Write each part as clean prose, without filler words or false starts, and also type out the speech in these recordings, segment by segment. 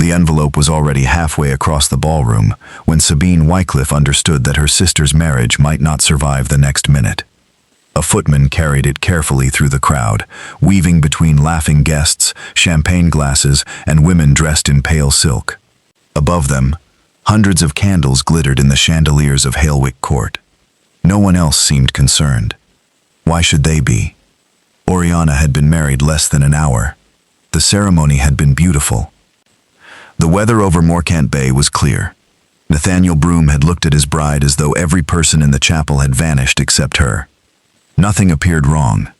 The envelope was already halfway across the ballroom when Sabine Wycliffe understood that her sister's marriage might not survive the next minute. A footman carried it carefully through the crowd, weaving between laughing guests, champagne glasses, and women dressed in pale silk. Above them, hundreds of candles glittered in the chandeliers of Hailwick Court. No one else seemed concerned. Why should they be? Oriana had been married less than an hour. The ceremony had been beautiful. The weather over Morcant Bay was clear. Nathaniel Broome had looked at his bride as though every person in the chapel had vanished except her. Nothing appeared wrong,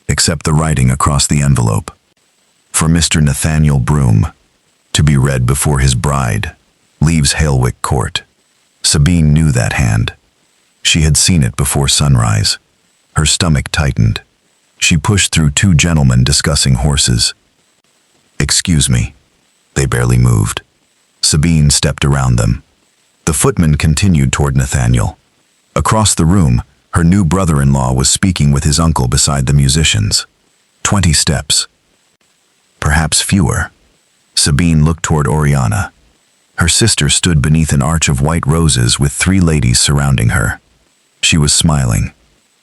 except the writing across the envelope. For Mr. Nathaniel Broome, to be read before his bride, leaves Hailwick Court. Sabine knew that hand. She had seen it before sunrise. Her stomach tightened. She pushed through two gentlemen discussing horses. "Excuse me." They barely moved. Sabine stepped around them. The footman continued toward Nathaniel. Across the room, her new brother-in-law was speaking with his uncle beside the musicians. 20 steps. Perhaps fewer. Sabine looked toward Oriana. Her sister stood beneath an arch of white roses with 3 ladies surrounding her. She was smiling,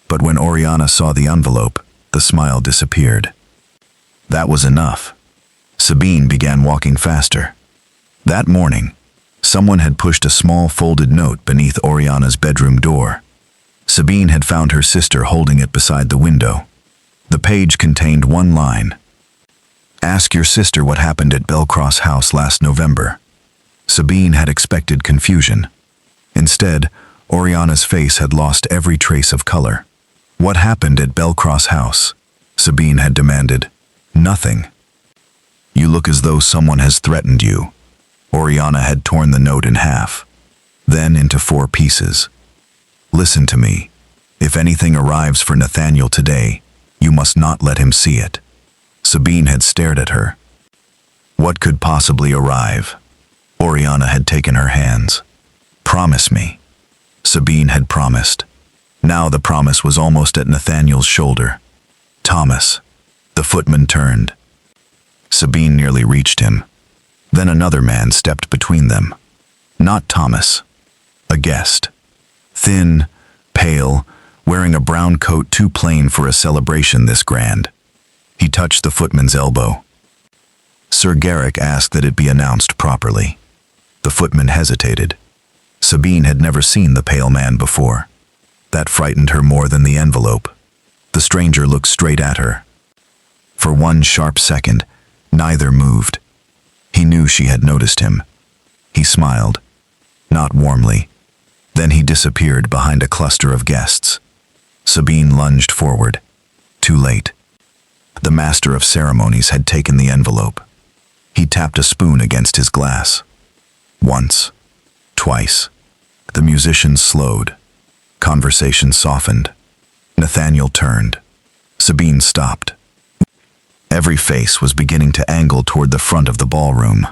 but when Oriana saw the envelope, the smile disappeared. That was enough. Sabine began walking faster. That morning, someone had pushed a small folded note beneath Oriana's bedroom door. Sabine had found her sister holding it beside the window. The page contained one line. "Ask your sister what happened at Belcross House last November." Sabine had expected confusion. Instead, Oriana's face had lost every trace of color. "What happened at Belcross House?" Sabine had demanded. "Nothing." "You look as though someone has threatened you." Oriana had torn the note in half, then into 4 pieces. "Listen to me. If anything arrives for Nathaniel today, you must not let him see it." Sabine had stared at her. What could possibly arrive? Oriana had taken her hands. "Promise me." Sabine had promised. Now the promise was almost at Nathaniel's shoulder. "Thomas." The footman turned. Sabine nearly reached him. Then another man stepped between them. Not Thomas. A guest. Thin, pale, wearing a brown coat too plain for a celebration this grand. He touched the footman's elbow. Sir Garrick asked that it be announced properly. The footman hesitated. Sabine had never seen the pale man before. That frightened her more than the envelope. The stranger looked straight at her. For one sharp second, neither moved. He knew she had noticed him. He smiled, not warmly. Then he disappeared behind a cluster of guests. Sabine lunged forward. Too late. The master of ceremonies had taken the envelope. He tapped a spoon against his glass. Once. Twice. The musicians slowed. Conversation softened. Nathaniel turned. Sabine stopped. Every face was beginning to angle toward the front of the ballroom.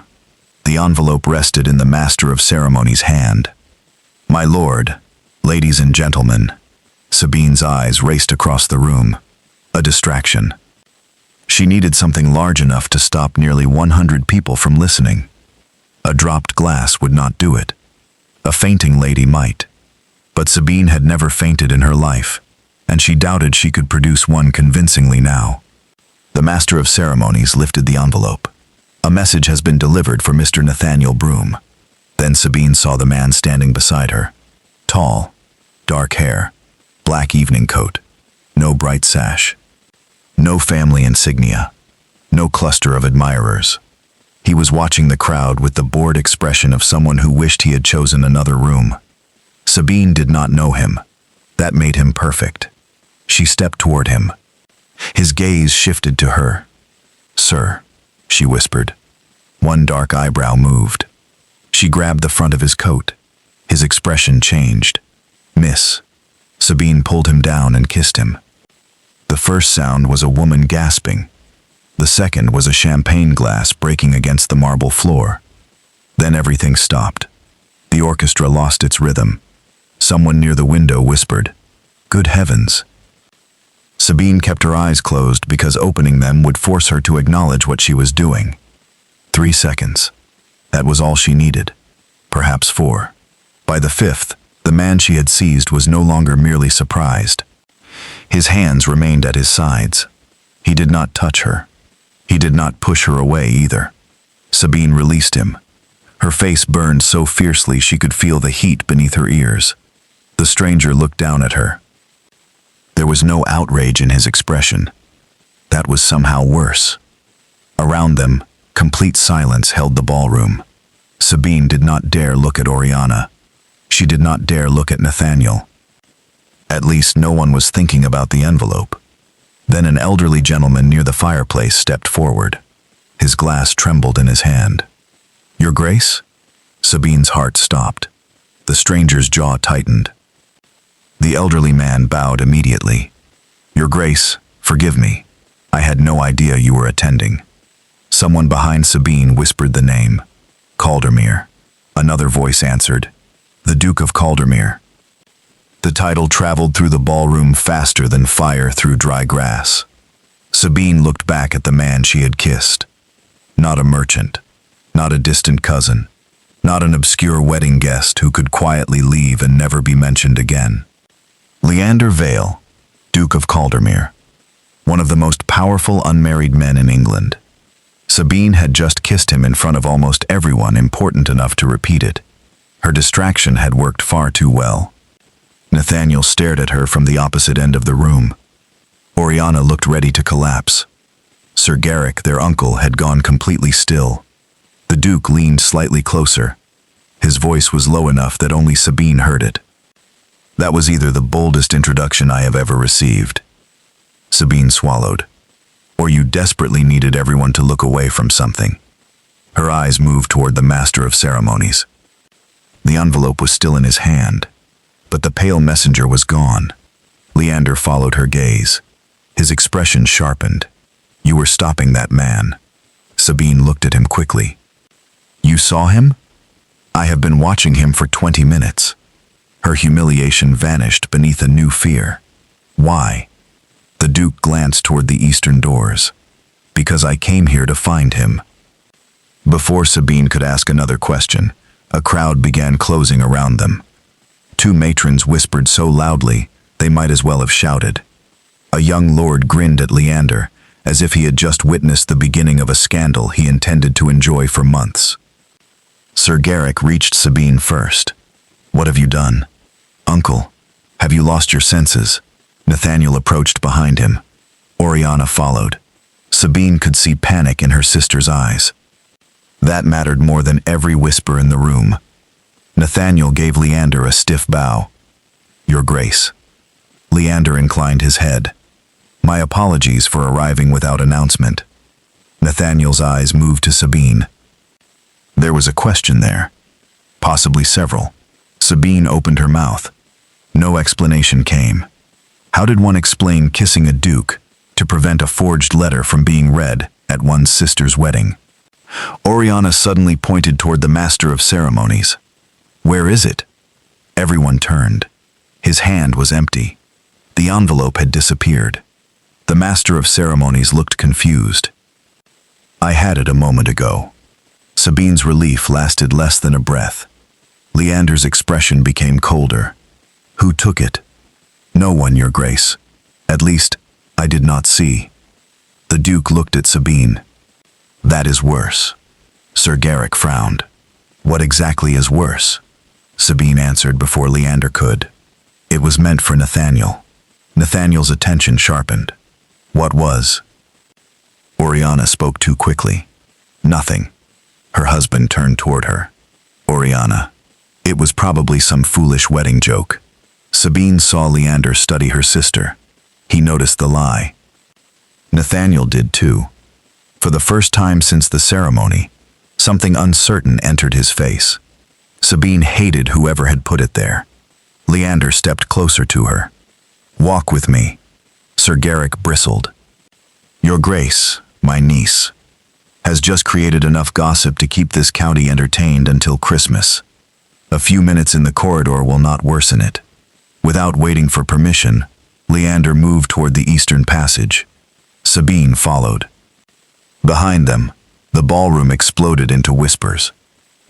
The envelope rested in the master of ceremonies' hand. "My lord, ladies and gentlemen." Sabine's eyes raced across the room. A distraction. She needed something large enough to stop nearly 100 people from listening. A dropped glass would not do it. A fainting lady might. But Sabine had never fainted in her life, and she doubted she could produce one convincingly now. The master of ceremonies lifted the envelope. "A message has been delivered for Mr. Nathaniel Broome." Then Sabine saw the man standing beside her. Tall, dark hair, black evening coat, no bright sash, no family insignia, no cluster of admirers. He was watching the crowd with the bored expression of someone who wished he had chosen another room. Sabine did not know him. That made him perfect. She stepped toward him. His gaze shifted to her. "Sir," she whispered. One dark eyebrow moved. She grabbed the front of his coat. His expression changed. "Miss." Sabine pulled him down and kissed him. The first sound was a woman gasping. The second was a champagne glass breaking against the marble floor. Then everything stopped. The orchestra lost its rhythm. Someone near the window whispered, "Good heavens." Sabine kept her eyes closed because opening them would force her to acknowledge what she was doing. 3 seconds. That was all she needed. Perhaps 4. By the 5th, the man she had seized was no longer merely surprised. His hands remained at his sides. He did not touch her. He did not push her away either. Sabine released him. Her face burned so fiercely she could feel the heat beneath her ears. The stranger looked down at her. There was no outrage in his expression. That was somehow worse. Around them, complete silence held the ballroom. Sabine did not dare look at Oriana. She did not dare look at Nathaniel. At least no one was thinking about the envelope. Then an elderly gentleman near the fireplace stepped forward. His glass trembled in his hand. "Your Grace?" Sabine's heart stopped. The stranger's jaw tightened. The elderly man bowed immediately. "Your Grace, forgive me. I had no idea you were attending." Someone behind Sabine whispered the name. "Caldermere." Another voice answered. "The Duke of Caldermere." The title traveled through the ballroom faster than fire through dry grass. Sabine looked back at the man she had kissed. Not a merchant, not a distant cousin, not an obscure wedding guest who could quietly leave and never be mentioned again. Leander Vale, Duke of Caldermere, one of the most powerful unmarried men in England. Sabine had just kissed him in front of almost everyone important enough to repeat it. Her distraction had worked far too well. Nathaniel stared at her from the opposite end of the room. Oriana looked ready to collapse. Sir Garrick, their uncle, had gone completely still. The Duke leaned slightly closer. His voice was low enough that only Sabine heard it. "That was either the boldest introduction I have ever received." Sabine swallowed. "Or you desperately needed everyone to look away from something." Her eyes moved toward the Master of Ceremonies. The envelope was still in his hand, but the pale messenger was gone. Leander followed her gaze. His expression sharpened. "You were stopping that man." Sabine looked at him quickly. "You saw him?" "I have been watching him for 20 minutes. Her humiliation vanished beneath a new fear. "Why?" The Duke glanced toward the eastern doors. "Because I came here to find him." Before Sabine could ask another question, a crowd began closing around them. 2 matrons whispered so loudly they might as well have shouted. A young lord grinned at Leander, as if he had just witnessed the beginning of a scandal he intended to enjoy for months. Sir Garrick reached Sabine first. "What have you done?" "Uncle, have you lost your senses?" Nathaniel approached behind him. Oriana followed. Sabine could see panic in her sister's eyes. That mattered more than every whisper in the room. Nathaniel gave Leander a stiff bow. "Your Grace." Leander inclined his head. "My apologies for arriving without announcement." Nathaniel's eyes moved to Sabine. There was a question there. Possibly several. Sabine opened her mouth. No explanation came. How did one explain kissing a duke to prevent a forged letter from being read at one's sister's wedding? Oriana suddenly pointed toward the Master of Ceremonies. "Where is it?" Everyone turned. His hand was empty. The envelope had disappeared. The Master of Ceremonies looked confused. "I had it a moment ago." Sabine's relief lasted less than a breath. Leander's expression became colder. "Who took it?" "No one, Your Grace. At least, I did not see." The Duke looked at Sabine. "That is worse." Sir Garrick frowned. "What exactly is worse?" Sabine answered before Leander could. "It was meant for Nathaniel." Nathaniel's attention sharpened. "What was?" Oriana spoke too quickly. "Nothing." Her husband turned toward her. "Oriana, it was probably some foolish wedding joke." Sabine saw Leander study her sister. He noticed the lie. Nathaniel did too. For the first time since the ceremony, something uncertain entered his face. Sabine hated whoever had put it there. Leander stepped closer to her. "Walk with me." Sir Garrick bristled. "Your Grace, my niece, has just created enough gossip to keep this county entertained until Christmas. A few minutes in the corridor will not worsen it." Without waiting for permission, Leander moved toward the eastern passage. Sabine followed. Behind them, the ballroom exploded into whispers.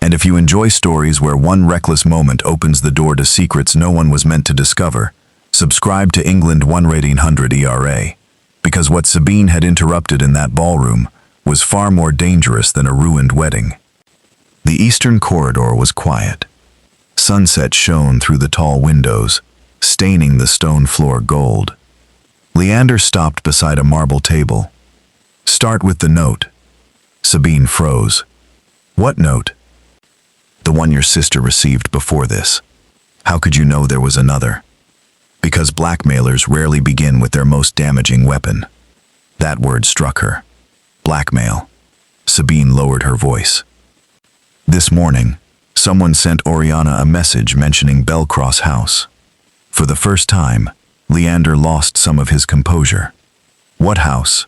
And if you enjoy stories where one reckless moment opens the door to secrets no one was meant to discover, subscribe to England 1/1800 ERA. Because what Sabine had interrupted in that ballroom was far more dangerous than a ruined wedding. The eastern corridor was quiet. Sunset shone through the tall windows, staining the stone floor gold. Leander stopped beside a marble table. "Start with the note." Sabine froze. "What note?" "The one your sister received before this." "How could you know there was another?" "Because blackmailers rarely begin with their most damaging weapon." That word struck her. Blackmail. Sabine lowered her voice. "This morning, someone sent Oriana a message mentioning Belcross House." For the first time, Leander lost some of his composure. "What house?"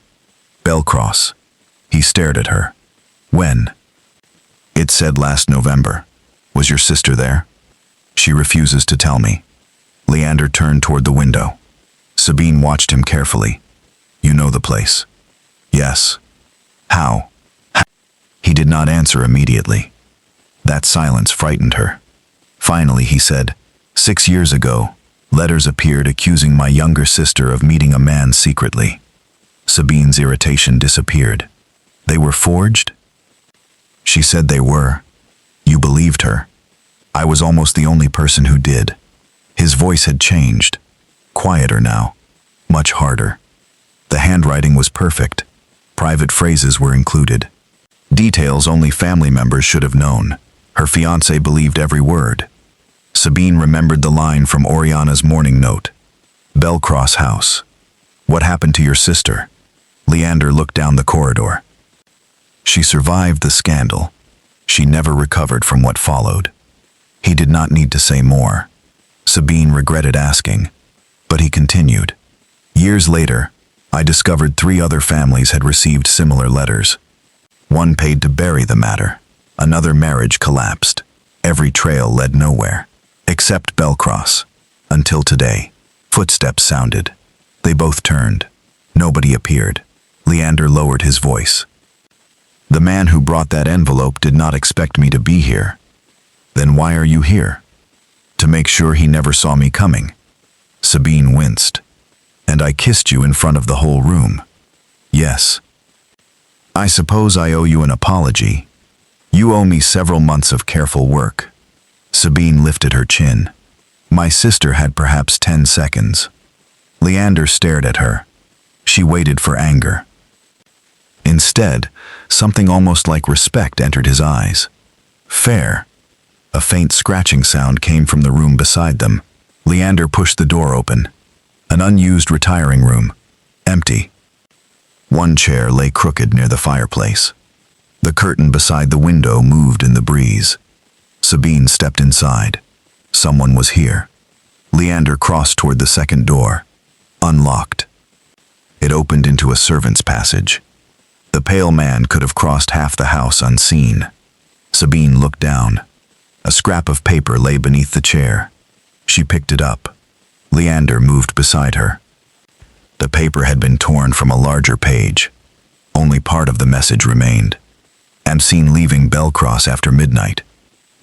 "Belcross." He stared at her. "When?" "It said last November. Was your sister there?" "She refuses to tell me." Leander turned toward the window. Sabine watched him carefully. "You know the place?" "Yes." "How?" He did not answer immediately. That silence frightened her. Finally, he said, 6 years ago, letters appeared accusing my younger sister of meeting a man secretly." Sabine's irritation disappeared. "They were forged?" "She said they were." "You believed her?" "I was almost the only person who did." His voice had changed. Quieter now. Much harder. The handwriting was perfect. Private phrases were included. Details only family members should have known. Her fiancé believed every word. Sabine remembered the line from Oriana's morning note. "Belcross House. What happened to your sister?" Leander looked down the corridor. "She survived the scandal. She never recovered from what followed." He did not need to say more. Sabine regretted asking, but he continued. "Years later, I discovered 3 other families had received similar letters. One paid to bury the matter. Another marriage collapsed. Every trail led nowhere, except Belcross. Until today, footsteps sounded. They both turned. Nobody appeared." Leander lowered his voice. "The man who brought that envelope did not expect me to be here." "Then why are you here?" "To make sure he never saw me coming." Sabine winced. "And I kissed you in front of the whole room." "Yes." "I suppose I owe you an apology. You owe me several months of careful work." Sabine lifted her chin. "My sister had perhaps 10 seconds." Leander stared at her. She waited for anger. Instead, something almost like respect entered his eyes. "Fair." A faint scratching sound came from the room beside them. Leander pushed the door open. An unused retiring room. Empty. One chair lay crooked near the fireplace. The curtain beside the window moved in the breeze. Sabine stepped inside. Someone was here. Leander crossed toward the second door. Unlocked. It opened into a servant's passage. The pale man could have crossed half the house unseen. Sabine looked down. A scrap of paper lay beneath the chair. She picked it up. Leander moved beside her. The paper had been torn from a larger page. Only part of the message remained. "Am seen leaving Belcross after midnight.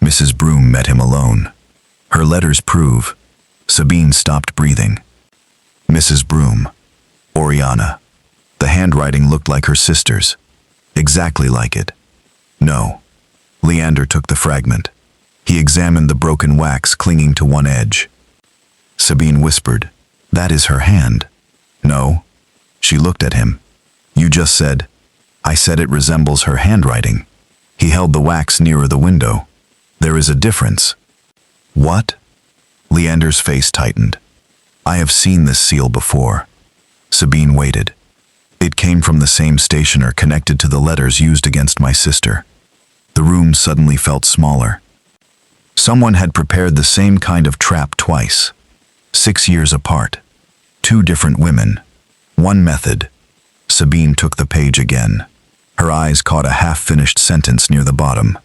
Mrs. Broom met him alone. Her letters prove." Sabine stopped breathing. Mrs. Broom. Oriana. The handwriting looked like her sister's. Exactly like it. "No." Leander took the fragment. He examined the broken wax clinging to one edge. Sabine whispered, "That is her hand." "No." She looked at him. "You just said." "I said it resembles her handwriting." He held the wax nearer the window. "There is a difference." "What?" Leander's face tightened. "I have seen this seal before." Sabine waited. "It came from the same stationer connected to the letters used against my sister." The room suddenly felt smaller. Someone had prepared the same kind of trap twice. 6 years apart. 2 different women. One method. Sabine took the page again. Her eyes caught a half-finished sentence near the bottom.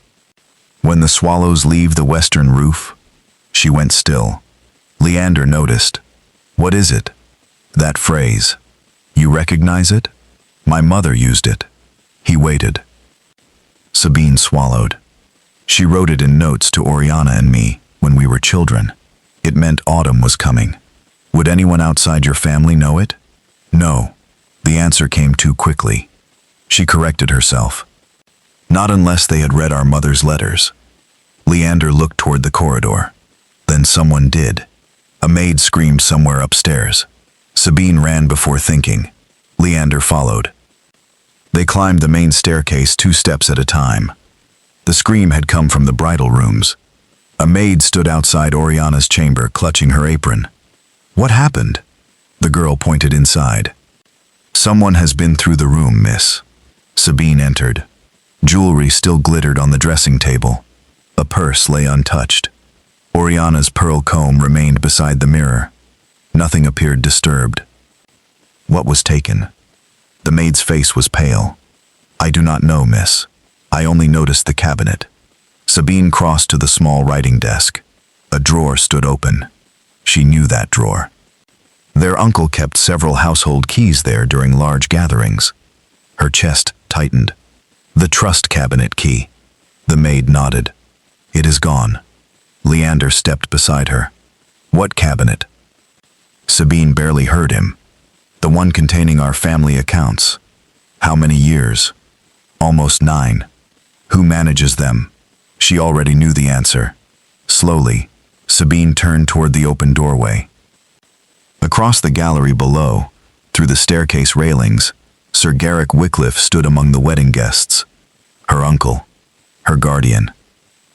"When the swallows leave the western roof." She went still. Leander noticed. "What is it?" "That phrase. You recognize it?" "My mother used it." He waited. Sabine swallowed. She wrote it in notes to Oriana and me when we were children. It meant autumn was coming. Would anyone outside your family know it? No. The answer came too quickly. She corrected herself. Not unless they had read our mother's letters. Leander looked toward the corridor. Then someone did. A maid screamed somewhere upstairs. Sabine ran before thinking. Leander followed. They climbed the main staircase 2 steps at a time. The scream had come from the bridal rooms. A maid stood outside Oriana's chamber, clutching her apron. What happened? The girl pointed inside. Someone has been through the room, miss. Sabine entered. Jewelry still glittered on the dressing table. A purse lay untouched. Oriana's pearl comb remained beside the mirror. Nothing appeared disturbed. What was taken? The maid's face was pale. I do not know, miss. I only noticed the cabinet. Sabine crossed to the small writing desk. A drawer stood open. She knew that drawer. Their uncle kept several household keys there during large gatherings. Her chest tightened. The trust cabinet key. The maid nodded. It is gone. Leander stepped beside her. What cabinet? Sabine barely heard him. The one containing our family accounts. How many years? Almost 9. Who manages them? She already knew the answer. Slowly, Sabine turned toward the open doorway. Across the gallery below, through the staircase railings, Sir Garrick Wycliffe stood among the wedding guests. Her uncle, her guardian,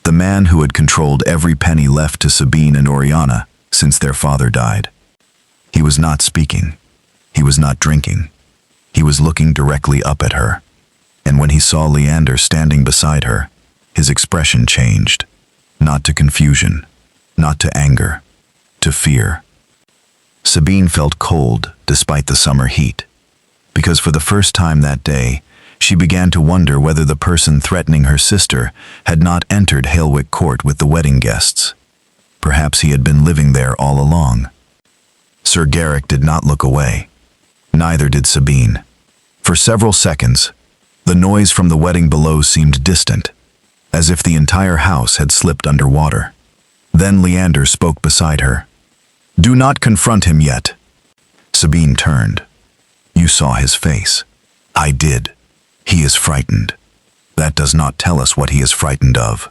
the man who had controlled every penny left to Sabine and Oriana since their father died. He was not speaking. He was not drinking. He was looking directly up at her. And when he saw Leander standing beside her, his expression changed. Not to confusion, not to anger, to fear. Sabine felt cold despite the summer heat, because for the first time that day, she began to wonder whether the person threatening her sister had not entered Halewick Court with the wedding guests. Perhaps he had been living there all along. Sir Garrick did not look away. Neither did Sabine. For several seconds, the noise from the wedding below seemed distant, as if the entire house had slipped under water. Then Leander spoke beside her. Do not confront him yet. Sabine turned. You saw his face. I did. He is frightened. That does not tell us what he is frightened of.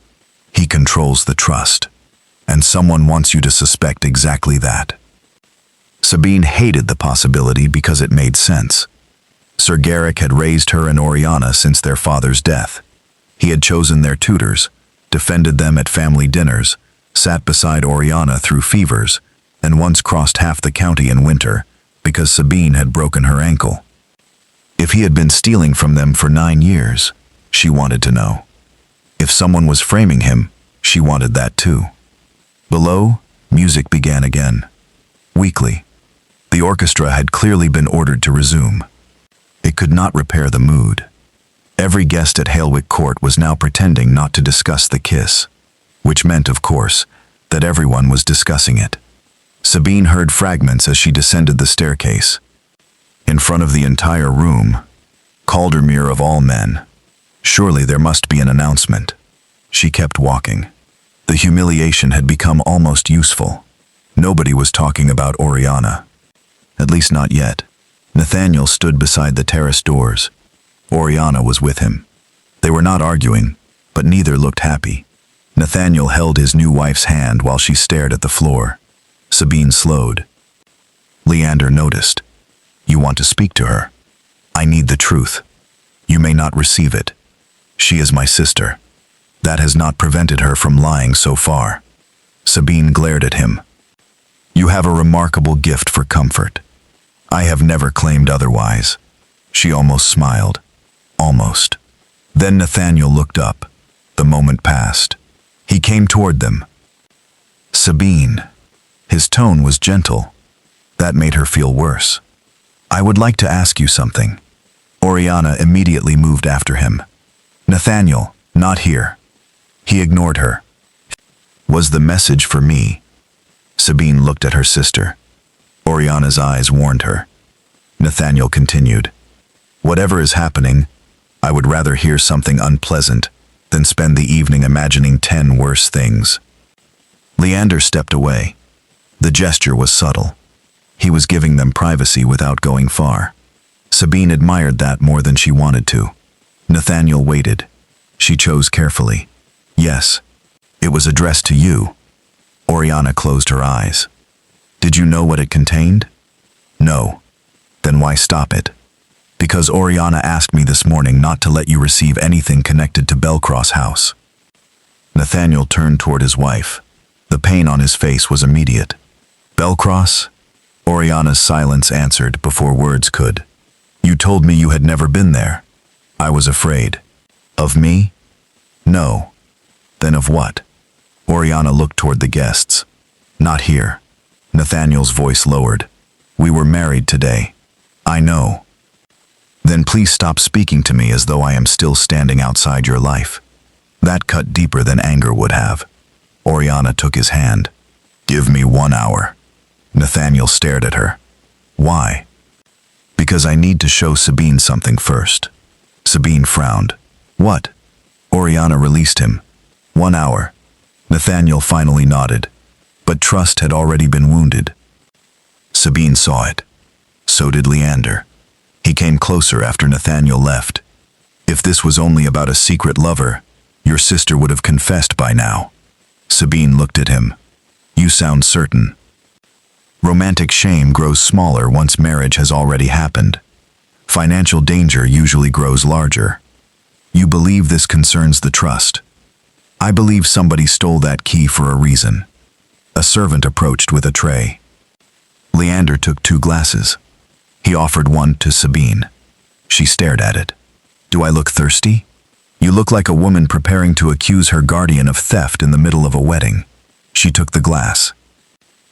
He controls the trust. And someone wants you to suspect exactly that. Sabine hated the possibility because it made sense. Sir Garrick had raised her and Oriana since their father's death. He had chosen their tutors, defended them at family dinners, sat beside Oriana through fevers, and once crossed half the county in winter because Sabine had broken her ankle. If he had been stealing from them for 9 years, she wanted to know. If someone was framing him, she wanted that too. Below, music began again. Weakly. The orchestra had clearly been ordered to resume. It could not repair the mood. Every guest at Halewick Court was now pretending not to discuss the kiss, which meant, of course, that everyone was discussing it. Sabine heard fragments as she descended the staircase. In front of the entire room, Caldermere of all men. Surely there must be an announcement. She kept walking. The humiliation had become almost useful. Nobody was talking about Oriana. At least not yet. Nathaniel stood beside the terrace doors. Oriana was with him. They were not arguing, but neither looked happy. Nathaniel held his new wife's hand while she stared at the floor. Sabine slowed. Leander noticed. You want to speak to her. I need the truth. You may not receive it. She is my sister. That has not prevented her from lying so far. Sabine glared at him. You have a remarkable gift for comfort. I have never claimed otherwise. She almost smiled. Almost. Then Nathaniel looked up. The moment passed. He came toward them. Sabine. His tone was gentle. That made her feel worse. I would like to ask you something. Oriana immediately moved after him. Nathaniel, not here. He ignored her. Was the message for me? Sabine looked at her sister. Oriana's eyes warned her. Nathaniel continued. Whatever is happening, I would rather hear something unpleasant than spend the evening imagining 10 worse things. Leander stepped away. The gesture was subtle. He was giving them privacy without going far. Sabine admired that more than she wanted to. Nathaniel waited. She chose carefully. Yes, it was addressed to you. Oriana closed her eyes. Did you know what it contained? No. Then why stop it? Because Oriana asked me this morning not to let you receive anything connected to Belcross House. Nathaniel turned toward his wife. The pain on his face was immediate. Belcross? Oriana's silence answered before words could. You told me you had never been there. I was afraid. Of me? No. Then of what? Oriana looked toward the guests. Not here. Nathaniel's voice lowered. We were married today. I know. Then please stop speaking to me as though I am still standing outside your life. That cut deeper than anger would have. Oriana took his hand. Give me 1 hour. Nathaniel stared at her. Why? Because I need to show Sabine something first. Sabine frowned. What? Oriana released him. 1 hour. Nathaniel finally nodded. But trust had already been wounded. Sabine saw it. So did Leander. He came closer after Nathaniel left. If this was only about a secret lover, your sister would have confessed by now. Sabine looked at him. You sound certain. Romantic shame grows smaller once marriage has already happened. Financial danger usually grows larger. You believe this concerns the trust. I believe somebody stole that key for a reason. A servant approached with a tray. Leander took 2 glasses. He offered one to Sabine. She stared at it. Do I look thirsty? You look like a woman preparing to accuse her guardian of theft in the middle of a wedding. She took the glass.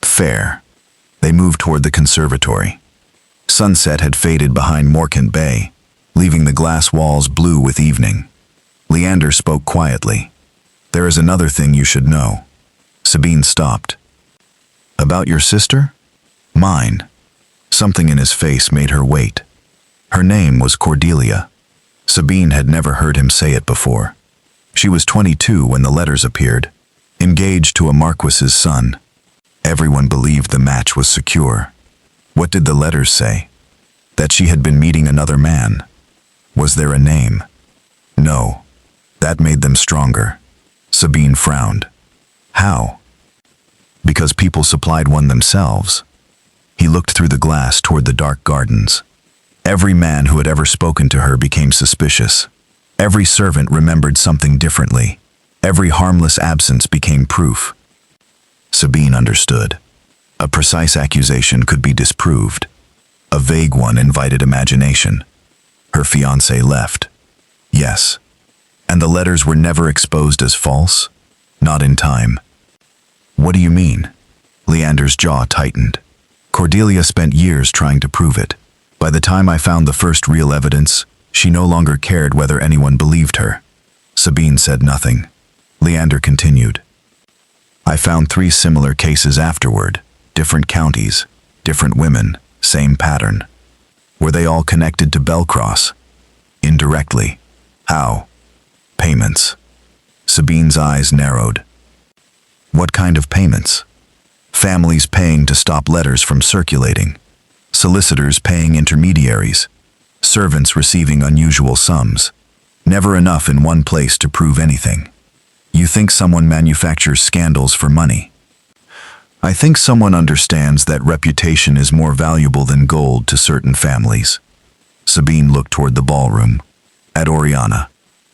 Fair. They moved toward the conservatory. Sunset had faded behind Morecambe Bay, leaving the glass walls blue with evening. Leander spoke quietly. There is another thing you should know. Sabine stopped. About your sister? Mine. Something in his face made her wait. Her name was Cordelia. Sabine had never heard him say it before. She was 22 when the letters appeared, engaged to a marquis's son. Everyone believed the match was secure. What did the letters say? That she had been meeting another man. Was there a name? No. That made them stronger. Sabine frowned. How? Because people supplied one themselves. He looked through the glass toward the dark gardens. Every man who had ever spoken to her became suspicious. Every servant remembered something differently. Every harmless absence became proof. Sabine understood. A precise accusation could be disproved. A vague one invited imagination. Her fiancé left. Yes. And the letters were never exposed as false? Not in time. What do you mean? Leander's jaw tightened. Cordelia spent years trying to prove it. By the time I found the first real evidence, she no longer cared whether anyone believed her. Sabine said nothing. Leander continued. I found 3 similar cases afterward. Different counties, different women, same pattern. Were they all connected to Belcross? Indirectly. How? Payments. Sabine's eyes narrowed. What kind of payments? Families paying to stop letters from circulating. Solicitors paying intermediaries. Servants receiving unusual sums. Never enough in one place to prove anything. You think someone manufactures scandals for money? I think someone understands that reputation is more valuable than gold to certain families. Sabine looked toward the ballroom. At Oriana.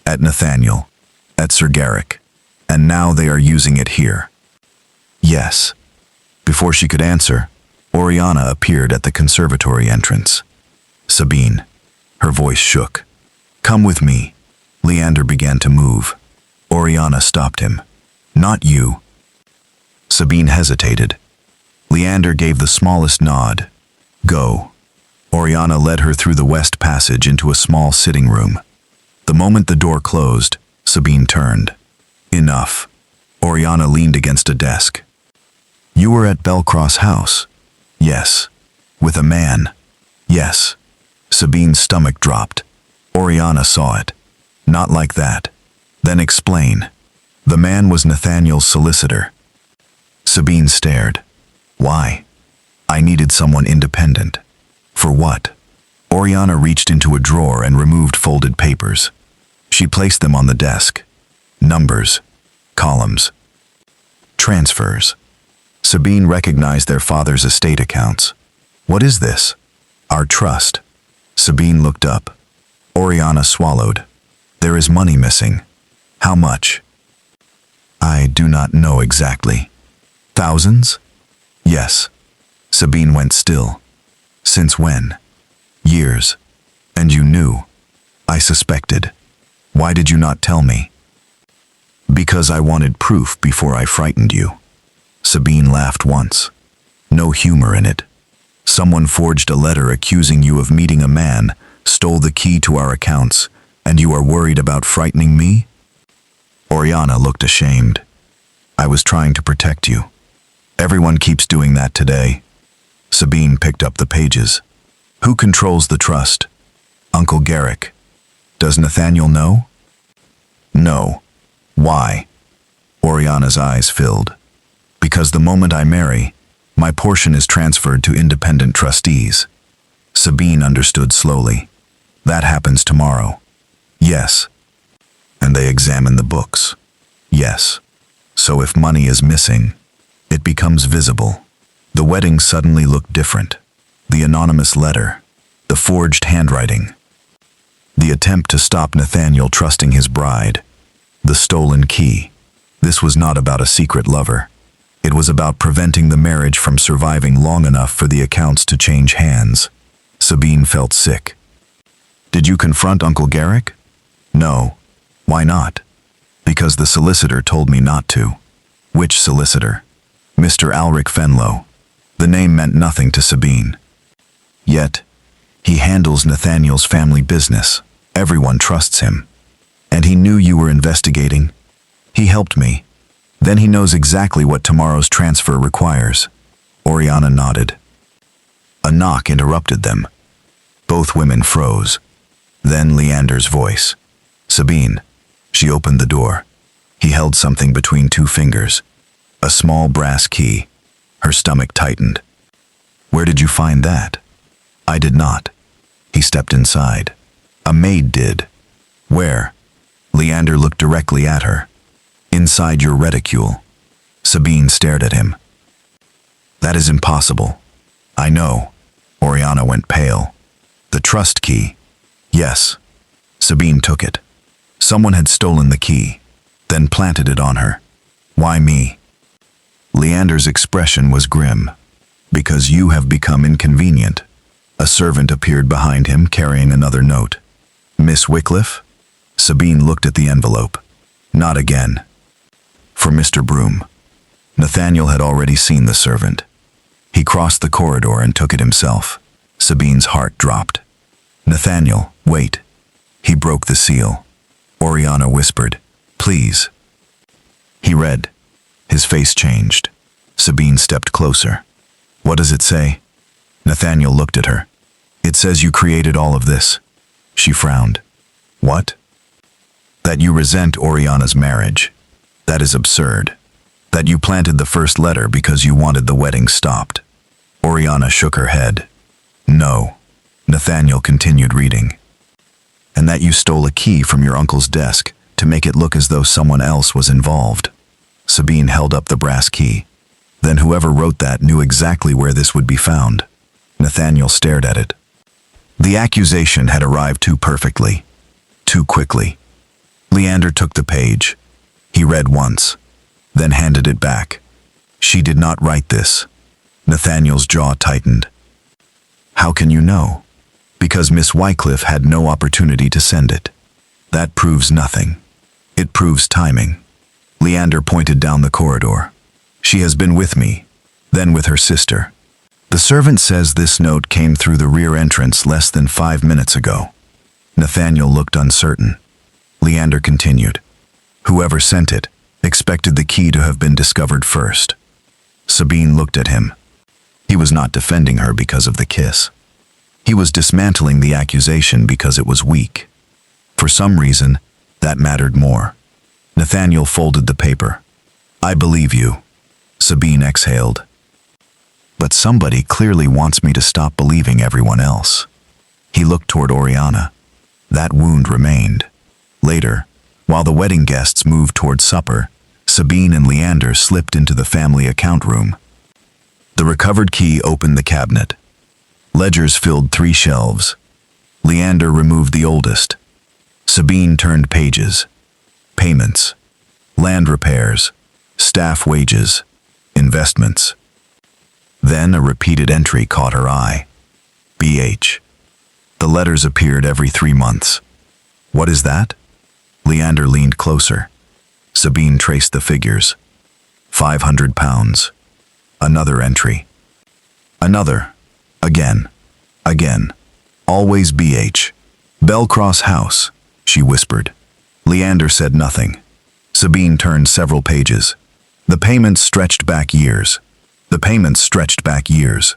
At Nathaniel. At Sir Garrick. And now they are using it here. Yes. Before she could answer, Oriana appeared at the conservatory entrance. Sabine. Her voice shook. Come with me. Leander began to move. Oriana stopped him. Not you. Sabine hesitated. Leander gave the smallest nod. Go. Oriana led her through the west passage into a small sitting room. The moment the door closed, Sabine turned. Enough. Oriana leaned against a desk. You were at Belcross House? Yes. With a man? Yes. Sabine's stomach dropped. Oriana saw it. Not like that. Then explain. The man was Nathaniel's solicitor. Sabine stared. Why? I needed someone independent. For what? Oriana reached into a drawer and removed folded papers. She placed them on the desk. Numbers, columns, transfers. Sabine recognized their father's estate accounts. What is this? Our trust. Sabine looked up. Oriana swallowed. There is money missing. How much? I do not know exactly. Thousands? Yes. Sabine went still. Since when? Years. And you knew. I suspected. Why did you not tell me? Because I wanted proof before I frightened you. Sabine laughed once. No humor in it. Someone forged a letter accusing you of meeting a man, stole the key to our accounts, and you are worried about frightening me? Oriana looked ashamed. I was trying to protect you. Everyone keeps doing that today. Sabine picked up the pages. Who controls the trust? Uncle Garrick. Does Nathaniel know? No. Why? Oriana's eyes filled. Because the moment I marry, my portion is transferred to independent trustees. Sabine understood slowly. That happens tomorrow. Yes. And they examine the books. Yes. So if money is missing, it becomes visible. The wedding suddenly looked different. The anonymous letter, the forged handwriting, the attempt to stop Nathaniel trusting his bride, the stolen key. This was not about a secret lover. It was about preventing the marriage from surviving long enough for the accounts to change hands. Sabine felt sick. Did you confront Uncle Garrick? No. Why not? Because the solicitor told me not to. Which solicitor? Mr. Alric Fenlow. The name meant nothing to Sabine. Yet, he handles Nathaniel's family business. Everyone trusts him. And he knew you were investigating. He helped me. Then he knows exactly what tomorrow's transfer requires. Oriana nodded. A knock interrupted them. Both women froze. Then Leander's voice. Sabine. She opened the door. He held something between two fingers. A small brass key. Her stomach tightened. Where did you find that? I did not. He stepped inside. A maid did. Where? Leander looked directly at her. Inside your reticule. Sabine stared at him. That is impossible. I know. Oriana went pale. The trust key. Yes. Sabine took it. Someone had stolen the key, then planted it on her. Why me? Leander's expression was grim. Because you have become inconvenient. A servant appeared behind him carrying another note. Miss Wycliffe? Sabine looked at the envelope. Not again. For Mr. Broom. Nathaniel had already seen the servant. He crossed the corridor and took it himself. Sabine's heart dropped. Nathaniel, wait. He broke the seal. Oriana whispered, Please. He read. His face changed. Sabine stepped closer. What does it say? Nathaniel looked at her. It says you created all of this. She frowned. What? That you resent Oriana's marriage. That is absurd. That you planted the first letter because you wanted the wedding stopped. Oriana shook her head. No. Nathaniel continued reading. And that you stole a key from your uncle's desk to make it look as though someone else was involved. Sabine held up the brass key. Then whoever wrote that knew exactly where this would be found. Nathaniel stared at it. The accusation had arrived too perfectly. Too quickly. Leander took the page. He read once, then handed it back. She did not write this. Nathaniel's jaw tightened. How can you know? Because Miss Wycliffe had no opportunity to send it. That proves nothing. It proves timing. Leander pointed down the corridor. She has been with me, then with her sister. The servant says this note came through the rear entrance less than 5 minutes ago. Nathaniel looked uncertain. Leander continued. Whoever sent it expected the key to have been discovered first. Sabine looked at him. He was not defending her because of the kiss. He was dismantling the accusation because it was weak. For some reason, that mattered more. Nathaniel folded the paper. I believe you, Sabine exhaled. But somebody clearly wants me to stop believing everyone else. He looked toward Oriana. That wound remained. Later, while the wedding guests moved toward supper, Sabine and Leander slipped into the family account room. The recovered key opened the cabinet. Ledgers filled 3 shelves. Leander removed the oldest. Sabine turned pages. Payments. Land repairs. Staff wages. Investments. Then a repeated entry caught her eye. BH. The letters appeared every 3 months. What is that? Leander leaned closer. Sabine traced the figures. £500. Another entry. Another. Again. Again. Always BH. Belcross House, she whispered. Leander said nothing. Sabine turned several pages. The payments stretched back years. The payments stretched back years.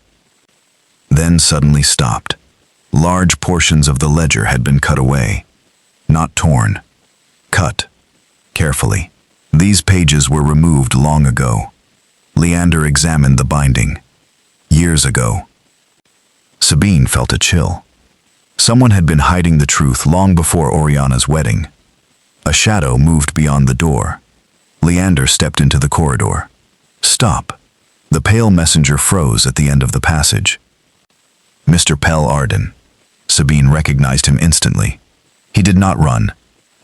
Then suddenly stopped. Large portions of the ledger had been cut away. Not torn. Cut. Carefully. These pages were removed long ago. Leander examined the binding. Years ago. Sabine felt a chill. Someone had been hiding the truth long before Oriana's wedding. A shadow moved beyond the door. Leander stepped into the corridor. Stop. The pale messenger froze at the end of the passage. Mr. Pell Arden. Sabine recognized him instantly. He did not run.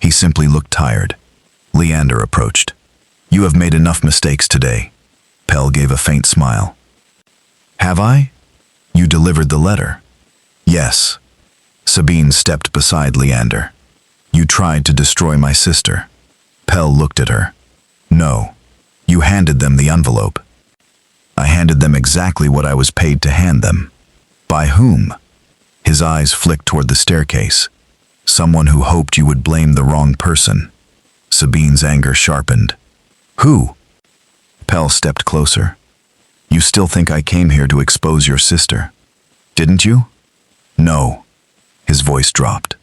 He simply looked tired. Leander approached. You have made enough mistakes today. Pell gave a faint smile. Have I? You delivered the letter. Yes. Sabine stepped beside Leander. You tried to destroy my sister. Pell looked at her. No. You handed them the envelope. I handed them exactly what I was paid to hand them. By whom? His eyes flicked toward the staircase. Someone who hoped you would blame the wrong person. Sabine's anger sharpened. Who? Pell stepped closer. You still think I came here to expose your sister? Didn't you? No. His voice dropped.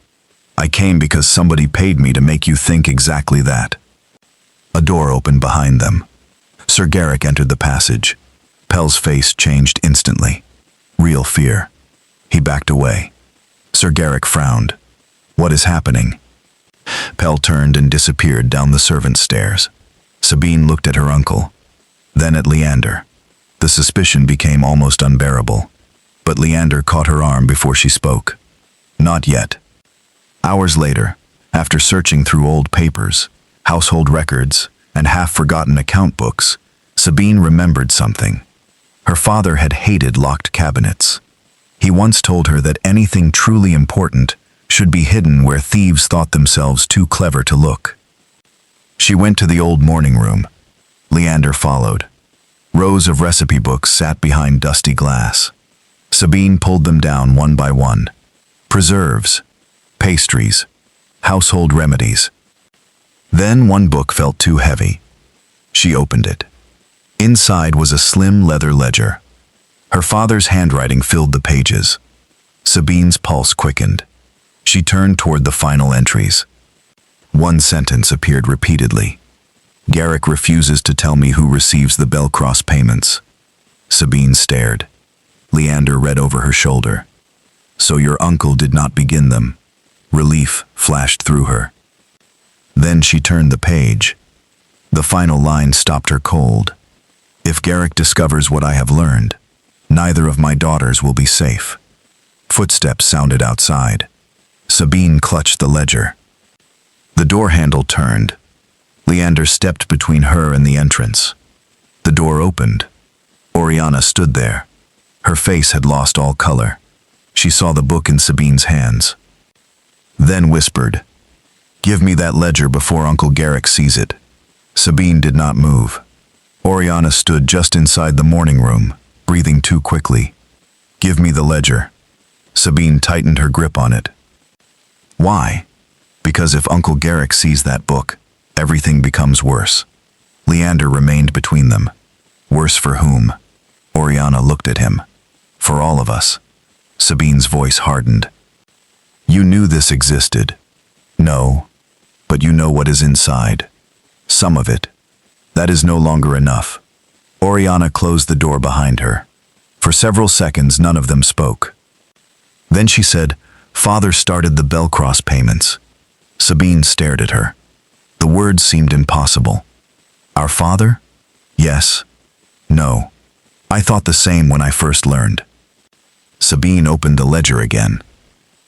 I came because somebody paid me to make you think exactly that. A door opened behind them. Sir Garrick entered the passage. Pell's face changed instantly. Real fear. He backed away. Sir Garrick frowned. What is happening? Pell turned and disappeared down the servants' stairs. Sabine looked at her uncle, then at Leander. The suspicion became almost unbearable. But Leander caught her arm before she spoke. Not yet. Hours later, after searching through old papers, household records, and half-forgotten account books, Sabine remembered something. Her father had hated locked cabinets. He once told her that anything truly important should be hidden where thieves thought themselves too clever to look. She went to the old morning room. Leander followed. Rows of recipe books sat behind dusty glass. Sabine pulled them down one by one. Preserves, pastries, household remedies. Then one book felt too heavy. She opened it. Inside was a slim leather ledger. Her father's handwriting filled the pages. Sabine's pulse quickened. She turned toward the final entries. One sentence appeared repeatedly. Garrick refuses to tell me who receives the Belcross payments. Sabine stared. Leander read over her shoulder. So your uncle did not begin them. Relief flashed through her. Then she turned the page. The final line stopped her cold. If Garrick discovers what I have learned, neither of my daughters will be safe. Footsteps sounded outside. Sabine clutched the ledger. The door handle turned. Leander stepped between her and the entrance. The door opened. Oriana stood there. Her face had lost all color. She saw the book in Sabine's hands. Then whispered, "Give me that ledger before Uncle Garrick sees it." Sabine did not move. Oriana stood just inside the morning room, breathing too quickly. "Give me the ledger." Sabine tightened her grip on it. Why? Because if Uncle Garrick sees that book, everything becomes worse. Leander remained between them. Worse for whom? Oriana looked at him. For all of us. Sabine's voice hardened. You knew this existed. No, but you know what is inside. Some of it. That is no longer enough. Oriana closed the door behind her. For several seconds, none of them spoke. Then she said, "Father started the Belcross payments." Sabine stared at her. The words seemed impossible. Our father? Yes. No. I thought the same when I first learned. Sabine opened the ledger again.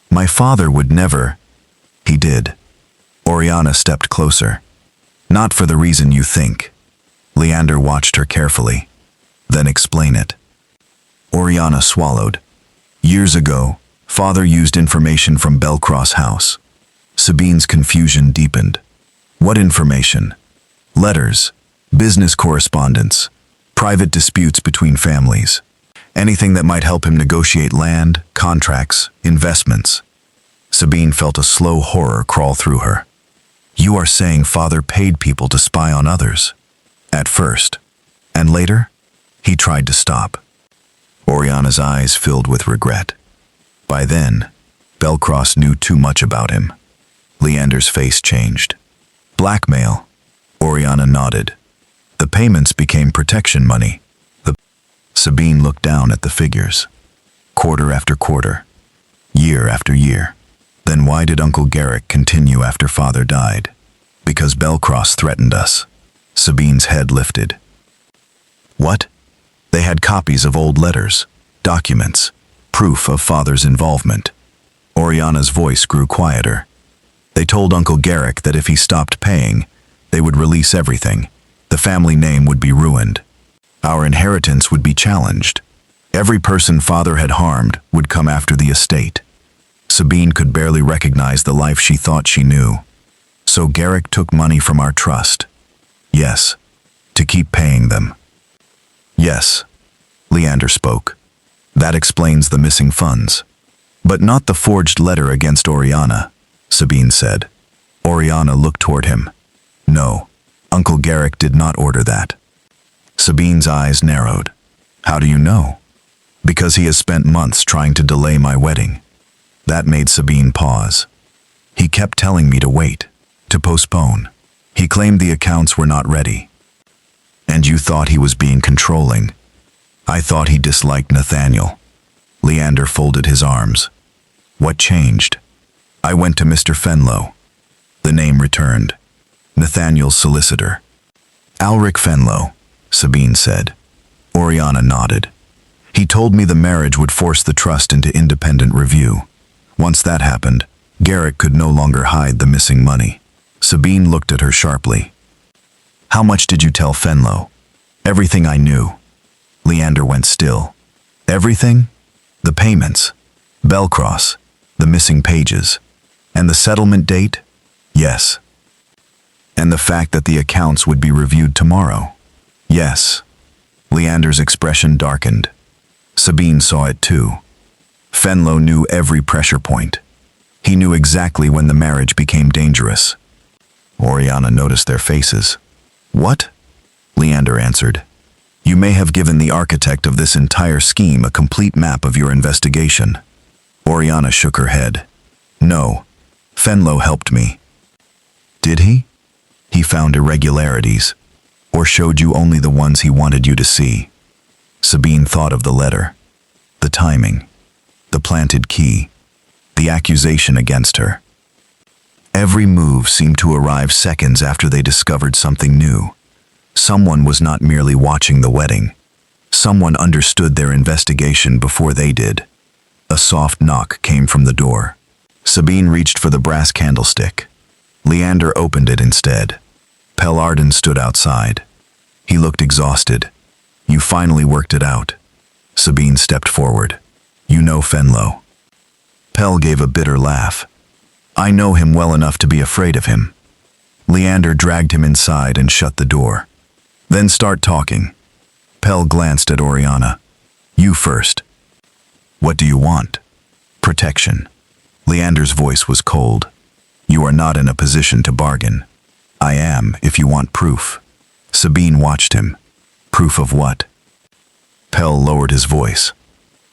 My father would never. He did. Oriana stepped closer. Not for the reason you think. Leander watched her carefully. Then explain it. Oriana swallowed. Years ago, father used information from Belcross house. Sabine's confusion deepened. What information? Letters, business correspondence, private disputes between families. Anything that might help him negotiate land, contracts, investments. Sabine felt a slow horror crawl through her. You are saying father paid people to spy on others? At first. And later? He tried to stop. Oriana's eyes filled with regret. By then, Belcross knew too much about him. Leander's face changed. Blackmail. Oriana nodded. The payments became protection money. Sabine looked down at the figures. Quarter after quarter. Year after year. Then why did Uncle Garrick continue after father died? Because Belcross threatened us. Sabine's head lifted. What? They had copies of old letters, documents, proof of father's involvement. Oriana's voice grew quieter. They told Uncle Garrick that if he stopped paying, they would release everything. The family name would be ruined. Our inheritance would be challenged. Every person father had harmed would come after the estate. Sabine could barely recognize the life she thought she knew. So Garrick took money from our trust. Yes, to keep paying them. Yes, Leander spoke. That explains the missing funds. But not the forged letter against Oriana, Sabine said. Oriana looked toward him. No, Uncle Garrick did not order that. Sabine's eyes narrowed. How do you know? Because he has spent months trying to delay my wedding. That made Sabine pause. He kept telling me to wait, to postpone. He claimed the accounts were not ready. And you thought he was being controlling. I thought he disliked Nathaniel. Leander folded his arms. What changed? I went to Mr. Fenlow. The name returned. Nathaniel's solicitor. Alric Fenlow, Sabine said. Oriana nodded. He told me the marriage would force the trust into independent review. Once that happened, Garrick could no longer hide the missing money. Sabine looked at her sharply. How much did you tell Fenlow? Everything I knew. Leander went still. Everything? The payments. Belcross. The missing pages. And the settlement date? Yes. And the fact that the accounts would be reviewed tomorrow? Yes. Leander's expression darkened. Sabine saw it too. Fenlow knew every pressure point. He knew exactly when the marriage became dangerous. Oriana noticed their faces. What? Leander answered. You may have given the architect of this entire scheme a complete map of your investigation. Oriana shook her head. No. Fenlow helped me. Did he? He found irregularities, or showed you only the ones he wanted you to see. Sabine thought of the letter, the timing, the planted key, the accusation against her. Every move seemed to arrive seconds after they discovered something new. Someone was not merely watching the wedding. Someone understood their investigation before they did. A soft knock came from the door. Sabine reached for the brass candlestick. Leander opened it instead. Pell Arden stood outside. He looked exhausted. You finally worked it out. Sabine stepped forward. You know Fenlow. Pell gave a bitter laugh. I know him well enough to be afraid of him. Leander dragged him inside and shut the door. Then start talking. Pell glanced at Oriana. You first. What do you want? Protection. Leander's voice was cold. You are not in a position to bargain. I am, if you want proof. Sabine watched him. Proof of what? Pell lowered his voice.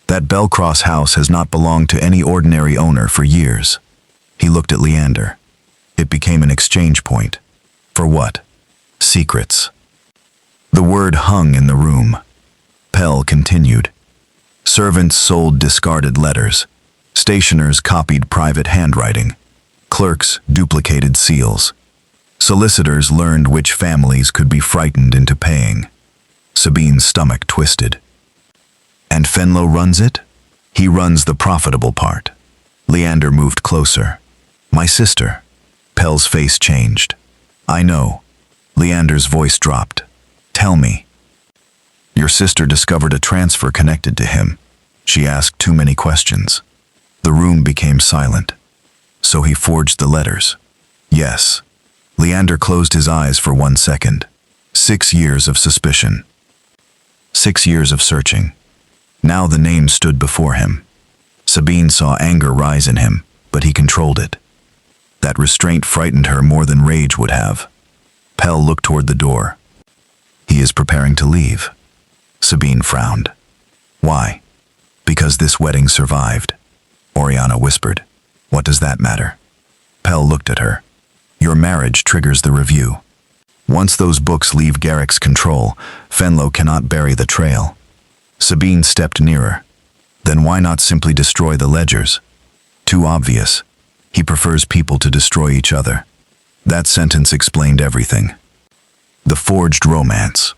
That Belcross house has not belonged to any ordinary owner for years. He looked at Leander. It became an exchange point. For what? Secrets. The word hung in the room. Pell continued. Servants sold discarded letters. Stationers copied private handwriting. Clerks duplicated seals. Solicitors learned which families could be frightened into paying. Sabine's stomach twisted. And Fenlo runs it? He runs the profitable part. Leander moved closer. My sister. Pell's face changed. I know. Leander's voice dropped. Tell me. Your sister discovered a transfer connected to him. She asked too many questions. The room became silent. So he forged the letters. Yes. Leander closed his eyes for 1 second. 6 years of suspicion. 6 years of searching. Now the name stood before him. Sabine saw anger rise in him, but he controlled it. That restraint frightened her more than rage would have. Pell looked toward the door. He is preparing to leave. Sabine frowned. Why? Because this wedding survived. Oriana whispered. What does that matter? Pell looked at her. Your marriage triggers the review. Once those books leave Garrick's control, Fenlo cannot bury the trail. Sabine stepped nearer. Then why not simply destroy the ledgers? Too obvious. He prefers people to destroy each other. That sentence explained everything. The forged romance.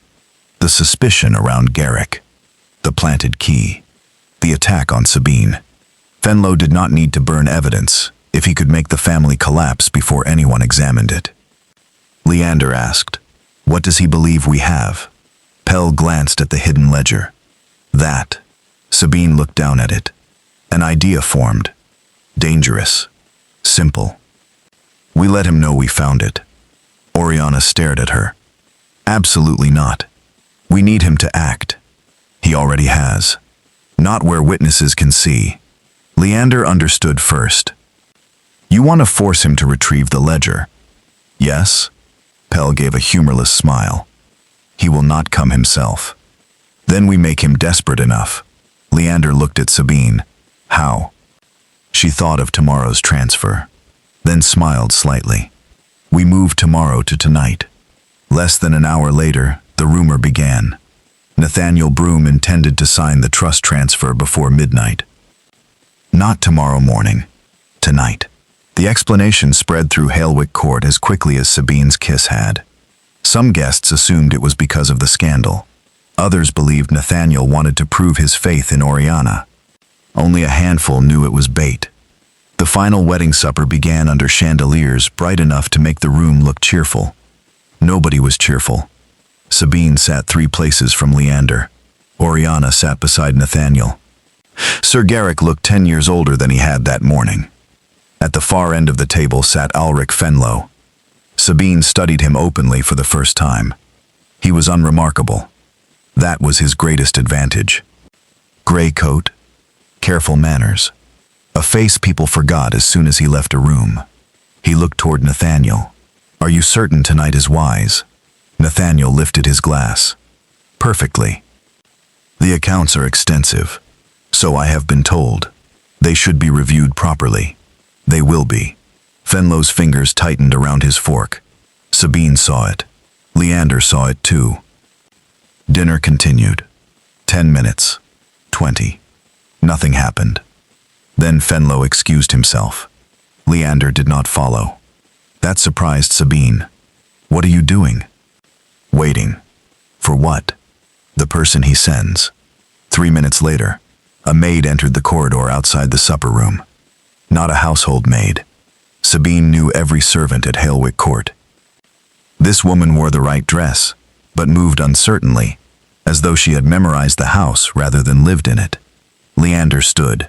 The suspicion around Garrick. The planted key. The attack on Sabine. Fenlo did not need to burn evidence if he could make the family collapse before anyone examined it. Leander asked, what does he believe we have? Pell glanced at the hidden ledger. That. Sabine looked down at it. An idea formed. Dangerous. Simple. We let him know we found it. Oriana stared at her. Absolutely not. We need him to act. He already has. Not where witnesses can see. Leander understood first. You want to force him to retrieve the ledger? Yes? Pell gave a humorless smile. He will not come himself. Then we make him desperate enough. Leander looked at Sabine. How? She thought of tomorrow's transfer, then smiled slightly. We move tomorrow to tonight. Less than an hour later, the rumor began. Nathaniel Broom intended to sign the trust transfer before midnight. Not tomorrow morning. Tonight. The explanation spread through Halewick Court as quickly as Sabine's kiss had. Some guests assumed it was because of the scandal. Others believed Nathaniel wanted to prove his faith in Oriana. Only a handful knew it was bait. The final wedding supper began under chandeliers bright enough to make the room look cheerful. Nobody was cheerful. Sabine sat 3 places from Leander. Oriana sat beside Nathaniel. Sir Garrick looked 10 years older than he had that morning. At the far end of the table sat Ulrich Fenlo. Sabine studied him openly for the first time. He was unremarkable. That was his greatest advantage. Gray coat, careful manners, a face people forgot as soon as he left a room. He looked toward Nathaniel. Are you certain tonight is wise? Nathaniel lifted his glass. Perfectly. The accounts are extensive. So I have been told. They should be reviewed properly. They will be. Fenlo's fingers tightened around his fork. Sabine saw it. Leander saw it too. Dinner continued. 10 minutes. 20. Nothing happened. Then Fenlo excused himself. Leander did not follow. That surprised Sabine. What are you doing? Waiting. For what? The person he sends. 3 minutes later, a maid entered the corridor outside the supper room. Not a household maid. Sabine knew every servant at Halewick Court. This woman wore the right dress, but moved uncertainly, as though she had memorized the house rather than lived in it. Leander stood.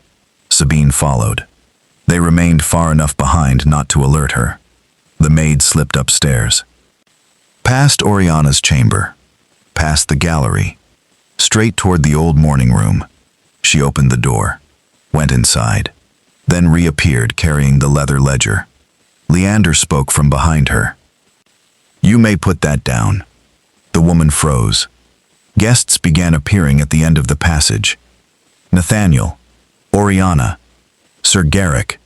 Sabine followed. They remained far enough behind not to alert her. The maid slipped upstairs. Past Oriana's chamber. Past the gallery. Straight toward the old morning room. She opened the door. Went inside. Then reappeared carrying the leather ledger. Leander spoke from behind her. You may put that down. The woman froze. Guests began appearing at the end of the passage. Nathaniel, Oriana, Sir Garrick,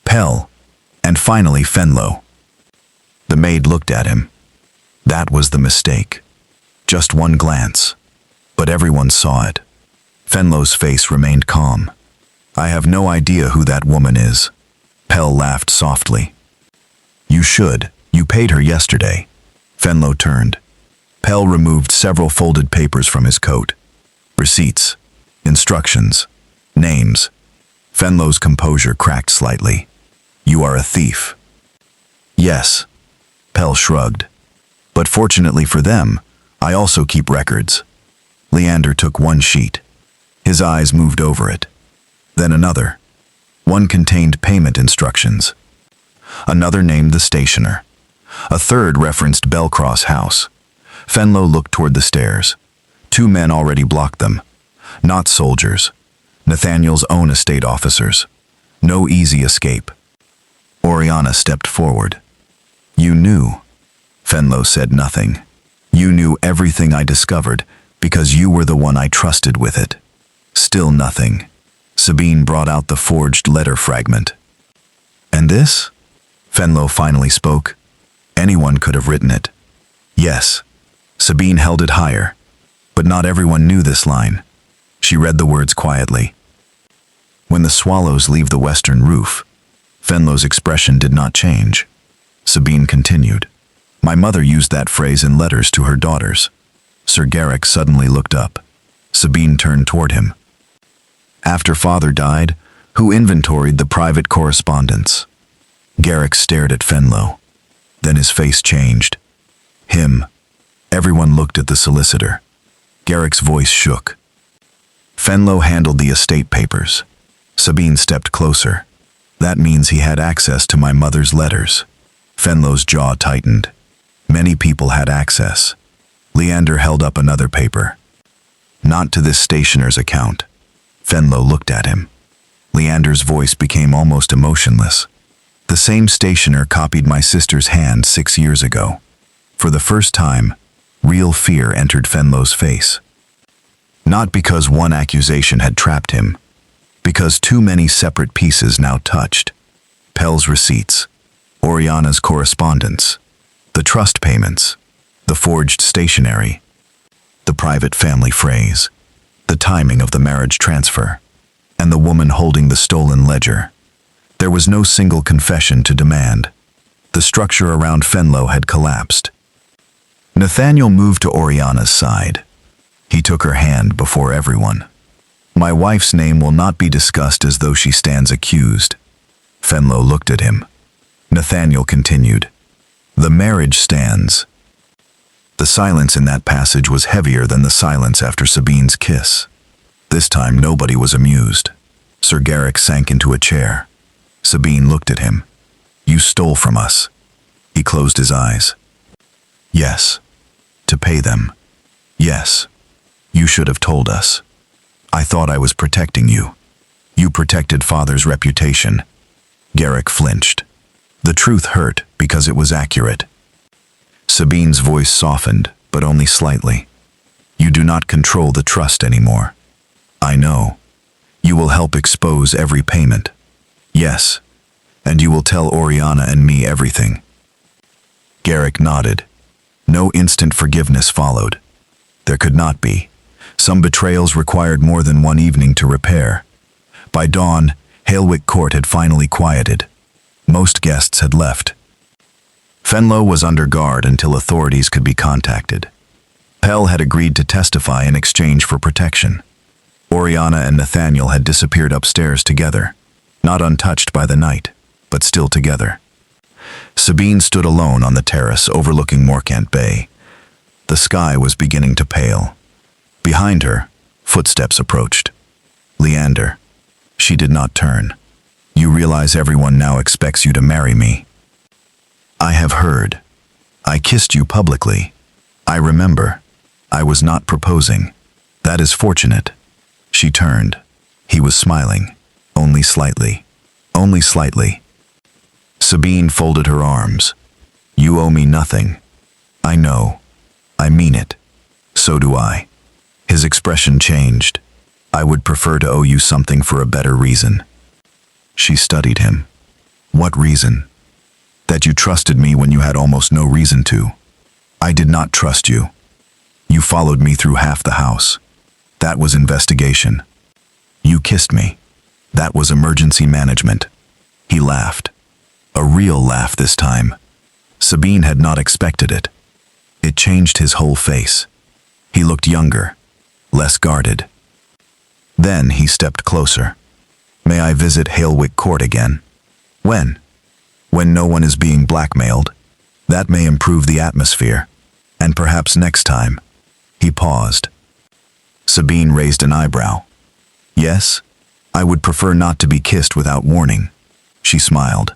Pell, and finally Fenlo. The maid looked at him. That was the mistake. Just one glance. But everyone saw it. Fenlo's face remained calm. I have no idea who that woman is. Pell laughed softly. You should. You paid her yesterday. Fenlo turned. Pell removed several folded papers from his coat. Receipts, instructions, names. Fenlo's composure cracked slightly. You are a thief. Yes. Pell shrugged. But fortunately for them, I also keep records. Leander took one sheet. His eyes moved over it. Then another. One contained payment instructions. Another named the stationer. A third referenced Belcross House. Fenlo looked toward the stairs. 2 men already blocked them. Not soldiers. Nathaniel's own estate officers. No easy escape. Oriana stepped forward. You knew. Fenlo said nothing. You knew everything I discovered because you were the one I trusted with it. Still nothing. Sabine brought out the forged letter fragment. And this? Fenlo finally spoke. Anyone could have written it. Yes. Sabine held it higher. But not everyone knew this line. She read the words quietly. When the swallows leave the western roof, Fenlo's expression did not change. Sabine continued. My mother used that phrase in letters to her daughters. Sir Garrick suddenly looked up. Sabine turned toward him. After father died, who inventoried the private correspondence? Garrick stared at Fenlo. Then his face changed. Him. Everyone looked at the solicitor. Garrick's voice shook. Fenlo handled the estate papers. Sabine stepped closer. That means he had access to my mother's letters. Fenlo's jaw tightened. Many people had access. Leander held up another paper. Not to this stationer's account. Fenlo looked at him. Leander's voice became almost emotionless. The same stationer copied my sister's hand 6 years ago. For the first time, real fear entered Fenlo's face. Not because one accusation had trapped him, because too many separate pieces now touched. Pell's receipts, Oriana's correspondence, the trust payments, the forged stationery, the private family phrase, the timing of the marriage transfer, and the woman holding the stolen ledger. There was no single confession to demand. The structure around Fenlo had collapsed. Nathaniel moved to Oriana's side. He took her hand before everyone. My wife's name will not be discussed as though she stands accused. Fenlo looked at him. Nathaniel continued. The marriage stands. The silence in that passage was heavier than the silence after Sabine's kiss. This time nobody was amused. Sir Garrick sank into a chair. Sabine looked at him. You stole from us. He closed his eyes. Yes. To pay them. Yes. You should have told us. I thought I was protecting you. You protected father's reputation. Garrick flinched. The truth hurt because it was accurate. Sabine's voice softened, but only slightly. You do not control the trust anymore. I know. You will help expose every payment. Yes. And you will tell Oriana and me everything. Garrick nodded. No instant forgiveness followed. There could not be. Some betrayals required more than one evening to repair. By dawn, Halewick Court had finally quieted. Most guests had left. Fenlo was under guard until authorities could be contacted. Pell had agreed to testify in exchange for protection. Oriana and Nathaniel had disappeared upstairs together, not untouched by the night, but still together. Sabine stood alone on the terrace overlooking Morcant Bay. The sky was beginning to pale. Behind her, footsteps approached. Leander. She did not turn. You realize everyone now expects you to marry me. I have heard. I kissed you publicly. I remember. I was not proposing. That is fortunate. She turned. He was smiling. Only slightly. Only slightly. Sabine folded her arms. You owe me nothing. I know. I mean it. So do I. His expression changed. I would prefer to owe you something for a better reason. She studied him. What reason? That you trusted me when you had almost no reason to. I did not trust you. You followed me through half the house. That was investigation. You kissed me. That was emergency management. He laughed. A real laugh this time. Sabine had not expected it. It changed his whole face. He looked younger, less guarded. Then he stepped closer. May I visit Halewick Court again? When? When no one is being blackmailed. That may improve the atmosphere. And perhaps next time. He paused. Sabine raised an eyebrow. Yes, I would prefer not to be kissed without warning. She smiled.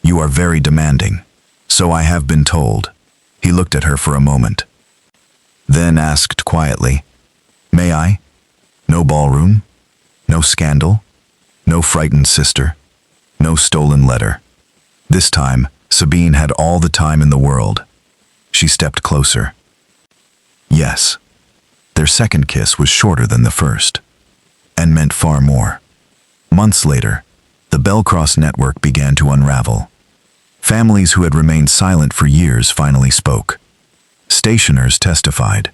You are very demanding. So I have been told. He looked at her for a moment. Then asked quietly, May I? No ballroom? No scandal? No frightened sister? No stolen letter? This time, Sabine had all the time in the world. She stepped closer. Yes. Their second kiss was shorter than the first, and meant far more. Months later, the Belcross network began to unravel. Families who had remained silent for years finally spoke. Stationers testified.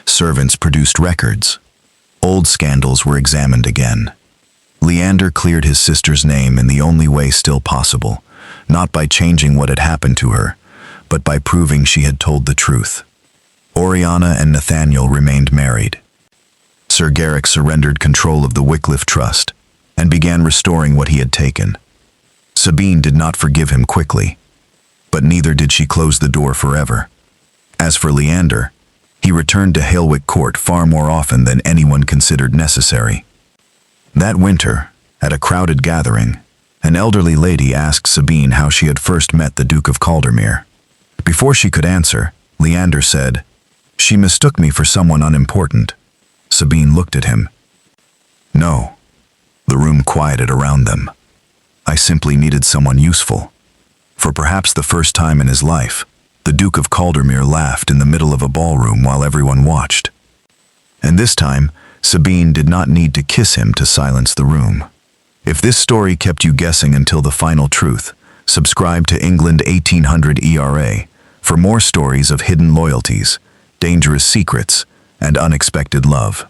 Servants produced records. Old scandals were examined again. Leander cleared his sister's name in the only way still possible, not by changing what had happened to her, but by proving she had told the truth. Oriana and Nathaniel remained married. Sir Garrick surrendered control of the Wycliffe Trust and began restoring what he had taken. Sabine did not forgive him quickly, but neither did she close the door forever. As for Leander, he returned to Halewick Court far more often than anyone considered necessary. That winter, at a crowded gathering, an elderly lady asked Sabine how she had first met the Duke of Caldermere. Before she could answer, Leander said, She mistook me for someone unimportant. Sabine looked at him. No. The room quieted around them. I simply needed someone useful. For perhaps the first time in his life, the Duke of Caldermere laughed in the middle of a ballroom while everyone watched. And this time, Sabine did not need to kiss him to silence the room. If this story kept you guessing until the final truth, subscribe to England 1800 ERA for more stories of hidden loyalties, dangerous secrets, and unexpected love.